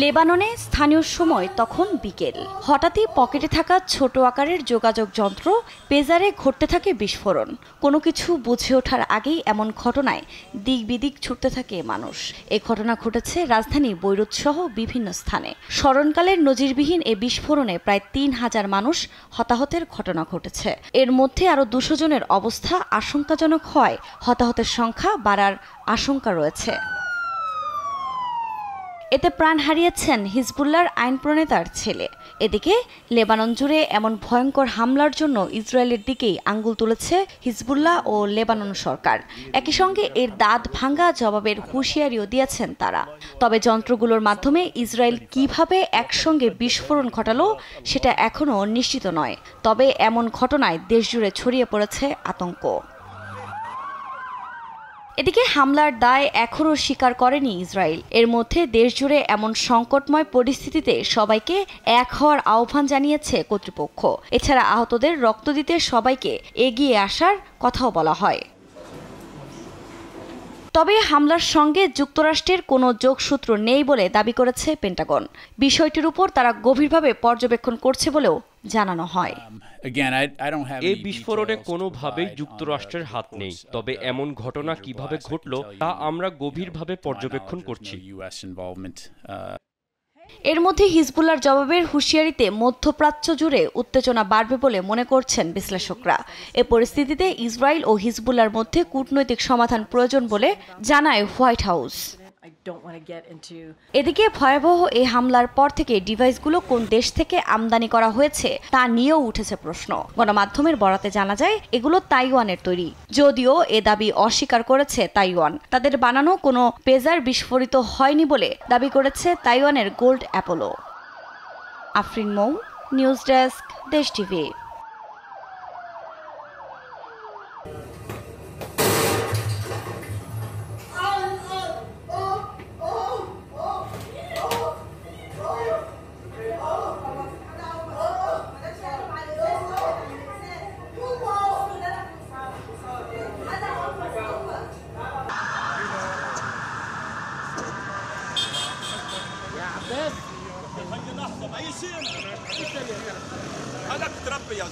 লেবাননে স্থানীয় সময় তখন বিকেল। হঠাৎই পকেটে থাকা ছোট আকারের যোগাযোগ যন্ত্র পেজারে ঘটতে থাকে বিস্ফোরণ। কোনো কিছু বুঝে ওঠার আগেই এমন ঘটনায় দিক বিদিক ছুটতে থাকে মানুষ। এ ঘটনা ঘটেছে রাজধানী বৈরুত সহ বিভিন্ন স্থানে। স্মরণকালের নজিরবিহীন এ বিস্ফোরণে প্রায় ৩,০০০ মানুষ হতাহতের ঘটনা ঘটেছে। এর মধ্যে আরও ২০০ জনের অবস্থা আশঙ্কাজনক হয় হতাহতের সংখ্যা বাড়ার আশঙ্কা রয়েছে। এতে প্রাণ হারিয়েছেন হিজবুল্লাহর আইন প্রণেতার ছেলে। এদিকে লেবানন জুড়ে এমন ভয়ঙ্কর হামলার জন্য ইসরায়েলের দিকেই আঙ্গুল তুলেছে হিজবুল্লাহ ও লেবানন সরকার। একই সঙ্গে এর দাঁত ভাঙা জবাবের হুঁশিয়ারিও দিয়েছেন তারা। তবে যন্ত্রগুলোর মাধ্যমে ইসরায়েল কিভাবে একসঙ্গে বিস্ফোরণ ঘটালো সেটা এখনও নিশ্চিত নয়। তবে এমন ঘটনায় দেশজুড়ে ছড়িয়ে পড়েছে আতঙ্ক। এদিকে হামলার দায় এখনও স্বীকার করেনি ইসরায়েল। এর মধ্যে দেশজুড়ে এমন সংকটময় পরিস্থিতিতে সবাইকে এক হওয়ার আহ্বান জানিয়েছে কর্তৃপক্ষ। এছাড়া আহতদের রক্ত দিতে সবাইকে এগিয়ে আসার কথাও বলা হয়। তবে হামলার সঙ্গে যুক্তরাষ্ট্রের কোনো যোগসূত্র নেই বলে দাবি করেছে পেন্টাগন। বিষয়টির উপর তারা গভীরভাবে পর্যবেক্ষণ করছে বলেও জানানো হয়। এই বিস্ফোরণে কোনোভাবেই যুক্তরাষ্ট্রের হাত নেই, তবে এমন ঘটনা কিভাবে ঘটল তা আমরা গভীরভাবে পর্যবেক্ষণ করছি। এর মধ্যে হিজবুল্লাহর জবাবের হুঁশিয়ারিতে মধ্যপ্রাচ্য জুড়ে উত্তেজনা বাড়বে বলে মনে করছেন বিশ্লেষকরা। এ পরিস্থিতিতে ইসরায়েল ও হিজবুল্লাহর মধ্যে কূটনৈতিক সমাধান প্রয়োজন বলে জানায় হোয়াইট হাউস। এদিকে ভয়াবহ এই হামলার পর থেকে ডিভাইসগুলো কোন দেশ থেকে আমদানি করা হয়েছে তা নিয়েও উঠেছে প্রশ্ন। গণমাধ্যমের বরাতে জানা যায় এগুলো তাইওয়ানের তৈরি, যদিও এ দাবি অস্বীকার করেছে তাইওয়ান। তাদের বানানো কোনো পেজার বিস্ফোরিত হয়নি বলে দাবি করেছে তাইওয়ানের গোল্ড অ্যাপোলো। আফরিন মৌ, নিউজ ডেস্ক, দেশ টিভি। خلي لحظة بأي شيء هذاك تربي يا